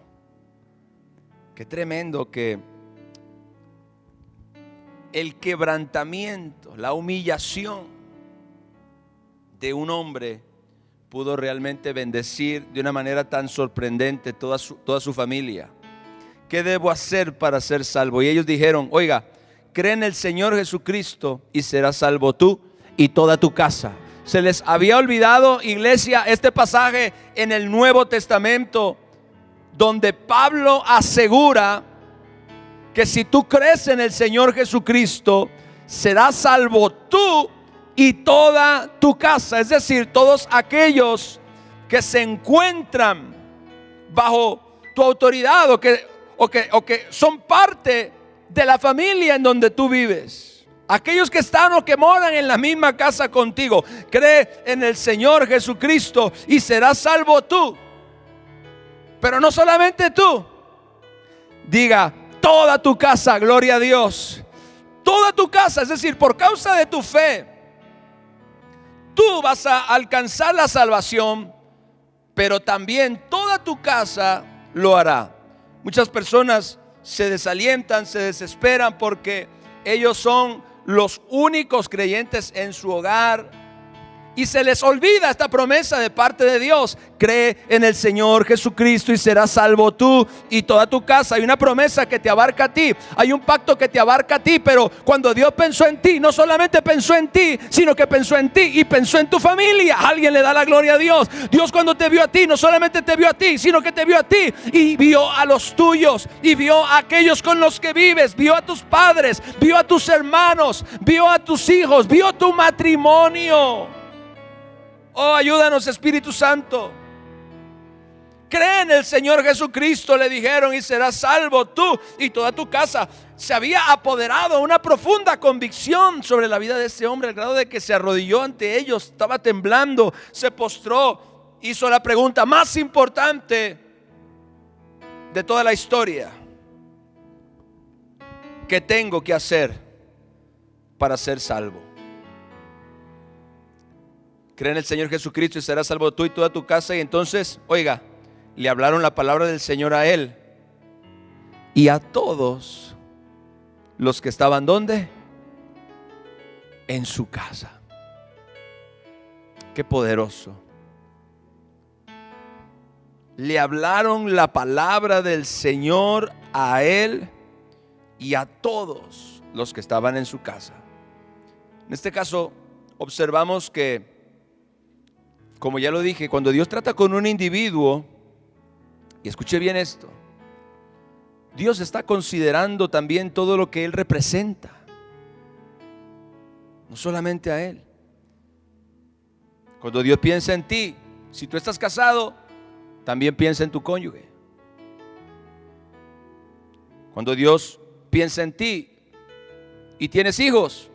[SPEAKER 1] Qué tremendo que el quebrantamiento, la humillación de un hombre pudo realmente bendecir de una manera tan sorprendente toda su familia. ¿Qué debo hacer para ser salvo? Y ellos dijeron: oiga, cree en el Señor Jesucristo y serás salvo tú y toda tu casa. Se les había olvidado, iglesia, este pasaje en el Nuevo Testamento, donde Pablo asegura que si tú crees en el Señor Jesucristo, serás salvo tú y toda tu casa. Es decir, todos aquellos que se encuentran bajo tu autoridad o que son parte de la familia en donde tú vives. Aquellos que están o que moran en la misma casa contigo. Cree en el Señor Jesucristo y serás salvo tú. Pero no solamente tú. Diga: toda tu casa, gloria a Dios. Toda tu casa, es decir, por causa de tu fe, tú vas a alcanzar la salvación, pero también toda tu casa lo hará. Muchas personas se desalientan, se desesperan porque ellos son los únicos creyentes en su hogar. y se les olvida esta promesa de parte de Dios. Cree en el Señor Jesucristo y serás salvo tú y toda tu casa. Hay una promesa que te abarca a ti, hay un pacto que te abarca a ti. Pero cuando Dios pensó en ti, no solamente pensó en ti, sino que pensó en ti y pensó en tu familia. Alguien le da la gloria a Dios. Dios, cuando te vio a ti, no solamente te vio a ti, sino que te vio a ti y vio a los tuyos, y vio a aquellos con los que vives, vio a tus padres, vio a tus hermanos, vio a tus hijos, vio tu matrimonio. Oh, ayúdanos, Espíritu Santo. Cree en el Señor Jesucristo, le dijeron, y serás salvo tú y toda tu casa. Se había apoderado una profunda convicción sobre la vida de este hombre, al grado de que se arrodilló ante ellos, estaba temblando, se postró, hizo la pregunta más importante de toda la historia: ¿qué tengo que hacer para ser salvo? Cree en el Señor Jesucristo y serás salvo tú y toda tu casa. Y entonces, oiga, le hablaron la palabra del Señor a él y a todos los que estaban, ¿dónde? En su casa. Qué poderoso. Le hablaron la palabra del Señor a él y a todos los que estaban en su casa. En este caso, observamos que, como ya lo dije, cuando Dios trata con un individuo, y escuche bien esto, Dios está considerando también todo lo que él representa, no solamente a él. Cuando Dios piensa en ti, si tú estás casado, también piensa en tu cónyuge. Cuando Dios piensa en ti y tienes hijos,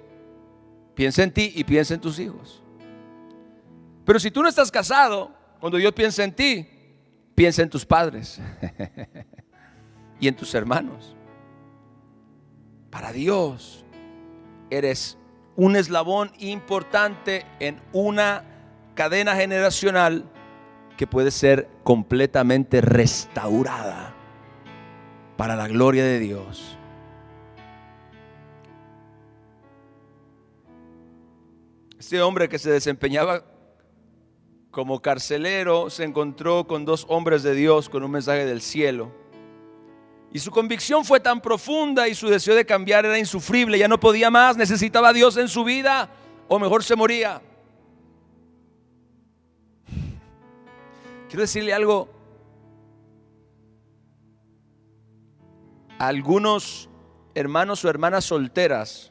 [SPEAKER 1] piensa en ti y piensa en tus hijos. Pero si tú no estás casado, cuando Dios piensa en ti, piensa en tus padres y en tus hermanos. Para Dios eres un eslabón importante en una cadena generacional que puede ser completamente restaurada para la gloria de Dios. Este hombre que se desempeñaba como carcelero se encontró con dos hombres de Dios con un mensaje del cielo, y su convicción fue tan profunda y su deseo de cambiar era insufrible. Ya no podía más, necesitaba a Dios en su vida o mejor se moría. Quiero decirle algo a algunos hermanos o hermanas solteras: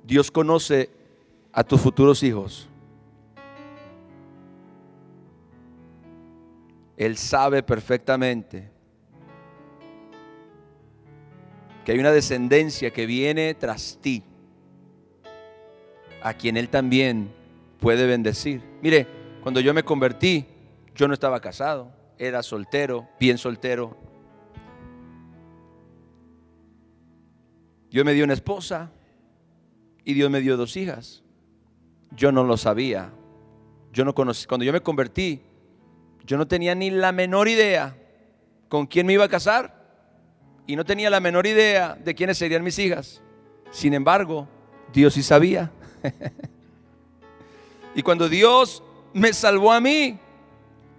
[SPEAKER 1] Dios conoce a tus futuros hijos. Él sabe perfectamente que hay una descendencia que viene tras ti, a quien Él también puede bendecir. Mire, cuando yo me convertí, yo no estaba casado, era soltero, bien soltero. Dios me dio una esposa y Dios me dio dos hijas. Yo no lo sabía, yo no conocí. Cuando yo me convertí, yo no tenía ni la menor idea con quién me iba a casar y no tenía la menor idea de quiénes serían mis hijas. Sin embargo, Dios sí sabía. Y cuando Dios me salvó a mí,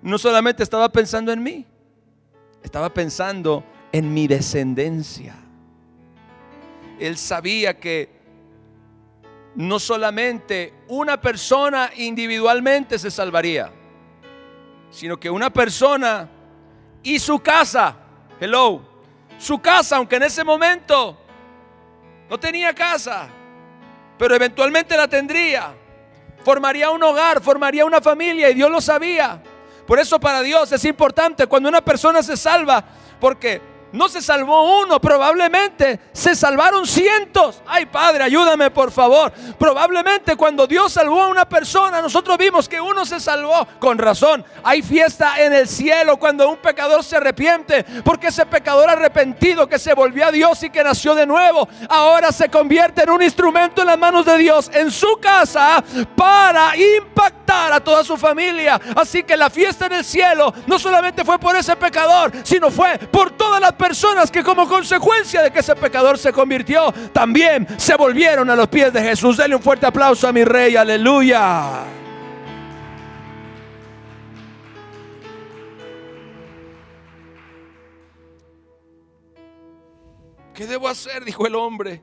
[SPEAKER 1] no solamente estaba pensando en mí, estaba pensando en mi descendencia. Él sabía que no solamente una persona individualmente se salvaría, sino que una persona y su casa, su casa, aunque en ese momento no tenía casa, pero eventualmente la tendría, formaría un hogar, formaría una familia, y Dios lo sabía. Por eso para Dios es importante cuando una persona se salva, porque no se salvó uno, probablemente se salvaron cientos. Ay, Padre, ayúdame por favor. Probablemente cuando Dios salvó a una persona, nosotros vimos que uno se salvó. Con razón, hay fiesta en el cielo cuando un pecador se arrepiente, porque ese pecador arrepentido que se volvió a Dios y que nació de nuevo, ahora se convierte en un instrumento en las manos de Dios, en su casa, para impactar matar a toda su familia. Así que la fiesta en el cielo no solamente fue por ese pecador, sino fue por todas las personas que, como consecuencia de que ese pecador se convirtió, también se volvieron a los pies de Jesús. Denle un fuerte aplauso a mi Rey. Aleluya. ¿Qué debo hacer?, dijo el hombre.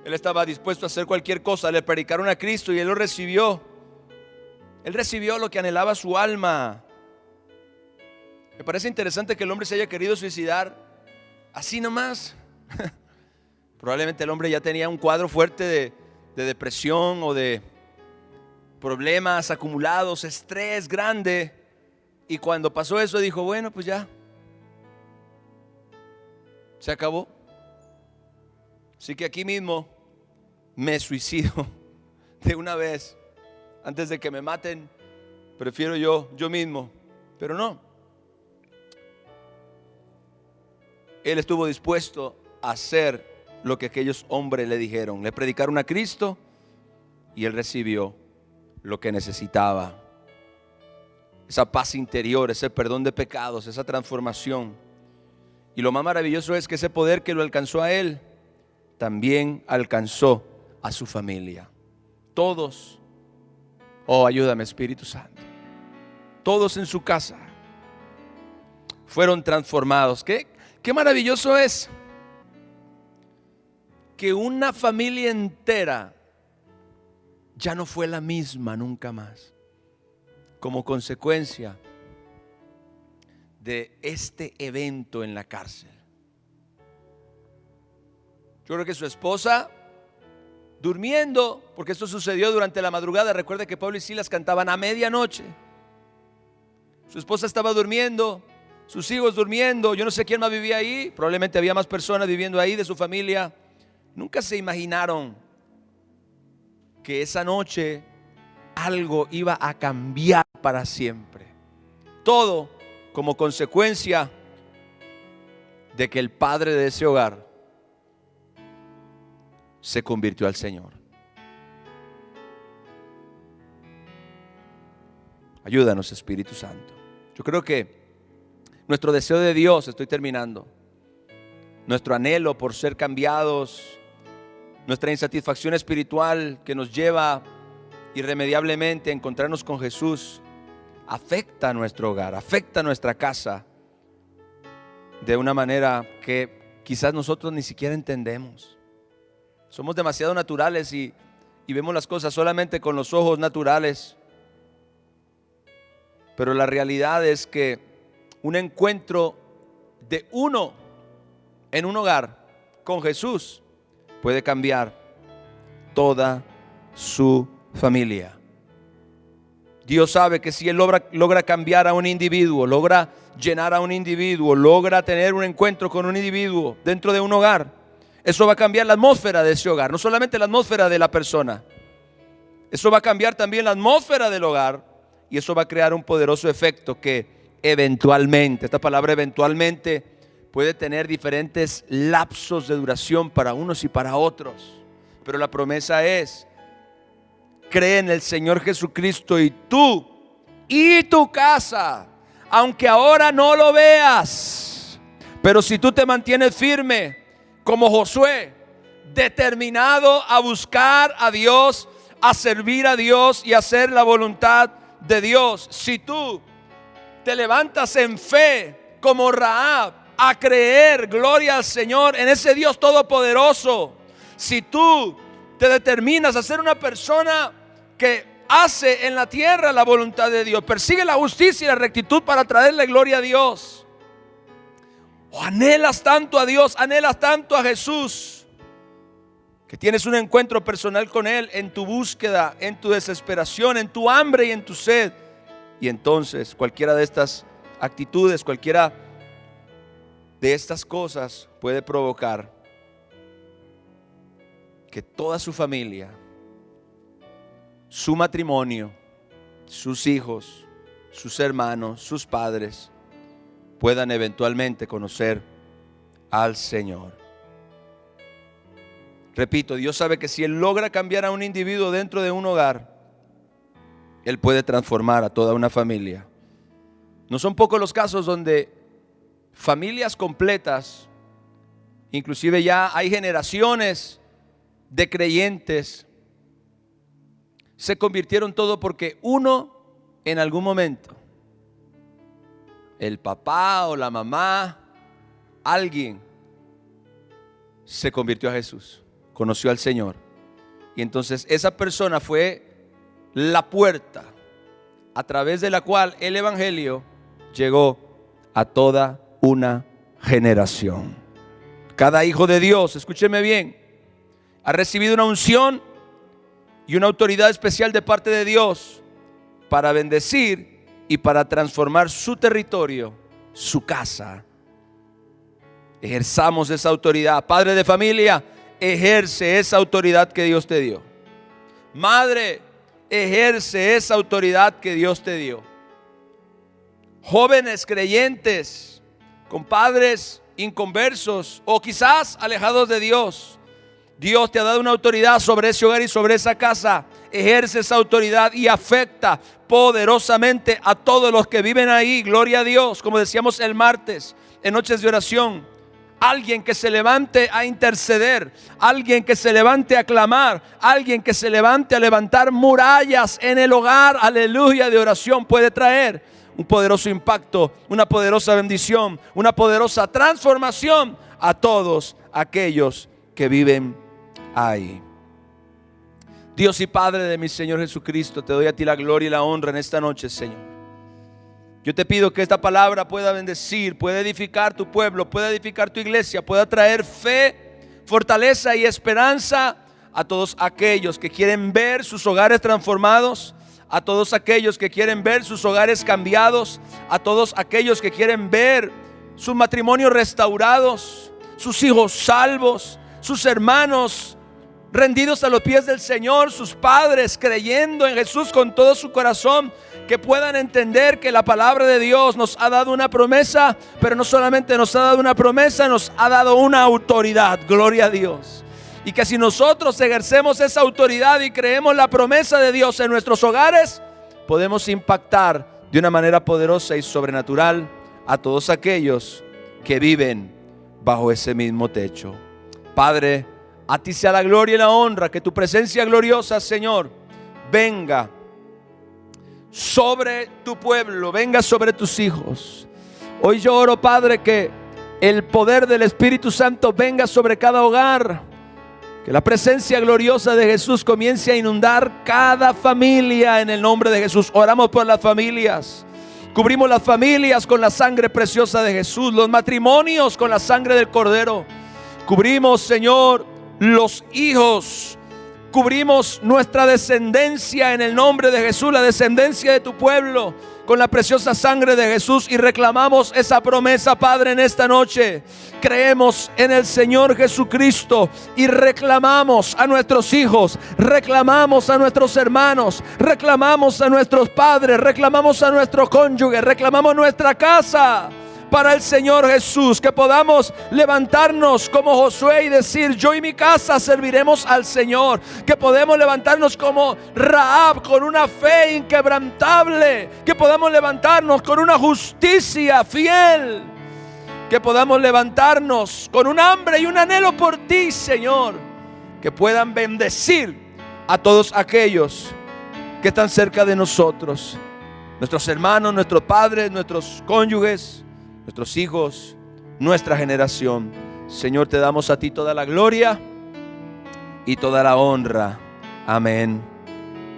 [SPEAKER 1] Él estaba dispuesto a hacer cualquier cosa. Le predicaron a Cristo y él lo recibió. Él recibió lo que anhelaba su alma. Me parece interesante que el hombre se haya querido suicidar así nomás. Probablemente el hombre ya tenía un cuadro fuerte de depresión o de problemas acumulados, estrés grande. Y cuando pasó eso dijo, bueno, pues ya, se acabó. Así que aquí mismo me suicido de una vez. Antes de que me maten, prefiero yo mismo. Pero no. Él estuvo dispuesto a hacer lo que aquellos hombres le dijeron. Le predicaron a Cristo y él recibió lo que necesitaba. Esa paz interior, ese perdón de pecados, esa transformación. Y lo más maravilloso es que ese poder que lo alcanzó a él, también alcanzó a su familia. Todos, oh, ayúdame, Espíritu Santo, todos en su casa fueron transformados. Qué maravilloso es que una familia entera ya no fue la misma nunca más, como consecuencia de este evento en la cárcel. Yo creo que su esposa, durmiendo, porque esto sucedió durante la madrugada. Recuerde que Pablo y Silas cantaban a medianoche. Su esposa estaba durmiendo, sus hijos durmiendo. Yo no sé quién más vivía ahí. Probablemente había más personas viviendo ahí de su familia. Nunca se imaginaron que esa noche algo iba a cambiar para siempre. Todo como consecuencia de que el padre de ese hogar se convirtió al Señor. Ayúdanos, Espíritu Santo. Yo creo que nuestro deseo de Dios, estoy terminando, nuestro anhelo por ser cambiados, nuestra insatisfacción espiritual que nos lleva irremediablemente a encontrarnos con Jesús, afecta a nuestro hogar, afecta a nuestra casa de una manera que quizás nosotros ni siquiera entendemos. Somos demasiado naturales y vemos las cosas solamente con los ojos naturales. Pero la realidad es que un encuentro de uno en un hogar con Jesús puede cambiar toda su familia. Dios sabe que si Él logra cambiar a un individuo, logra llenar a un individuo, logra tener un encuentro con un individuo dentro de un hogar, eso va a cambiar la atmósfera de ese hogar. No solamente la atmósfera de la persona, eso va a cambiar también la atmósfera del hogar. Y eso va a crear un poderoso efecto que eventualmente, esta palabra eventualmente, puede tener diferentes lapsos de duración para unos y para otros. Pero la promesa es: cree en el Señor Jesucristo y tú y tu casa, aunque ahora no lo veas. Pero si tú te mantienes firme como Josué, determinado a buscar a Dios, a servir a Dios y a hacer la voluntad de Dios, si tú te levantas en fe como Rahab a creer, gloria al Señor, en ese Dios todopoderoso, si tú te determinas a ser una persona que hace en la tierra la voluntad de Dios, persigue la justicia y la rectitud para traerle gloria a Dios, o anhelas tanto a Dios, anhelas tanto a Jesús, que tienes un encuentro personal con Él en tu búsqueda, en tu desesperación, en tu hambre y en tu sed. Y entonces cualquiera de estas actitudes, cualquiera de estas cosas puede provocar que toda su familia, su matrimonio, sus hijos, sus hermanos, sus padres puedan eventualmente conocer al Señor. Repito, Dios sabe que si Él logra cambiar a un individuo dentro de un hogar, Él puede transformar a toda una familia. No son pocos los casos donde familias completas, inclusive ya hay generaciones de creyentes, se convirtieron todo porque uno en algún momento, el papá o la mamá, alguien se convirtió a Jesús, conoció al Señor. Y entonces esa persona fue la puerta a través de la cual el evangelio llegó a toda una generación. Cada hijo de Dios, escúcheme bien, ha recibido una unción y una autoridad especial de parte de Dios para bendecir y para transformar su territorio, su casa. Ejerzamos esa autoridad. Padre de familia, ejerce esa autoridad que Dios te dio. Madre, ejerce esa autoridad que Dios te dio. Jóvenes creyentes con padres inconversos o quizás alejados de Dios, Dios te ha dado una autoridad sobre ese hogar y sobre esa casa. Ejerce esa autoridad y afecta poderosamente a todos los que viven ahí. Gloria a Dios, como decíamos el martes en noches de oración. Alguien que se levante a interceder, alguien que se levante a clamar, alguien que se levante a levantar murallas en el hogar, aleluya, de oración, puede traer un poderoso impacto, una poderosa bendición, una poderosa transformación a todos aquellos que viven ahí. Dios y Padre de mi Señor Jesucristo, te doy a ti la gloria y la honra en esta noche, Señor. Yo te pido que esta palabra pueda bendecir, pueda edificar tu pueblo, pueda edificar tu iglesia, pueda traer fe, fortaleza y esperanza a todos aquellos que quieren ver sus hogares transformados, a todos aquellos que quieren ver sus hogares cambiados, a todos aquellos que quieren ver sus matrimonios restaurados, sus hijos salvos, sus hermanos rendidos a los pies del Señor, sus padres creyendo en Jesús con todo su corazón, que puedan entender que la palabra de Dios nos ha dado una promesa, pero no solamente nos ha dado una promesa, nos ha dado una autoridad, gloria a Dios. Y que si nosotros ejercemos esa autoridad y creemos la promesa de Dios en nuestros hogares, podemos impactar de una manera poderosa y sobrenatural a todos aquellos que viven bajo ese mismo techo. Padre, a ti sea la gloria y la honra, que tu presencia gloriosa, Señor, venga sobre tu pueblo, venga sobre tus hijos. Hoy yo oro, Padre, que el poder del Espíritu Santo venga sobre cada hogar, que la presencia gloriosa de Jesús comience a inundar cada familia en el nombre de Jesús. Oramos por las familias, cubrimos las familias con la sangre preciosa de Jesús, los matrimonios con la sangre del Cordero. Cubrimos, Señor, los hijos, cubrimos nuestra descendencia en el nombre de Jesús, la descendencia de tu pueblo con la preciosa sangre de Jesús, y reclamamos esa promesa, Padre, en esta noche. Creemos en el Señor Jesucristo y reclamamos a nuestros hijos, reclamamos a nuestros hermanos, reclamamos a nuestros padres, reclamamos a nuestro cónyuge, reclamamos nuestra casa para el Señor Jesús, que podamos levantarnos como Josué y decir: yo y mi casa serviremos al Señor. Que podemos levantarnos como Rahab con una fe inquebrantable, que podamos levantarnos con una justicia fiel, que podamos levantarnos con un hambre y un anhelo por ti, Señor, que puedan bendecir a todos aquellos que están cerca de nosotros, nuestros hermanos, nuestros padres, nuestros cónyuges, nuestros hijos, nuestra generación. Señor, te damos a ti toda la gloria y toda la honra. Amén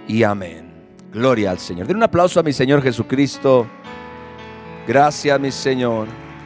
[SPEAKER 1] y amén. Gloria al Señor. Den un aplauso a mi Señor Jesucristo. Gracias, mi Señor.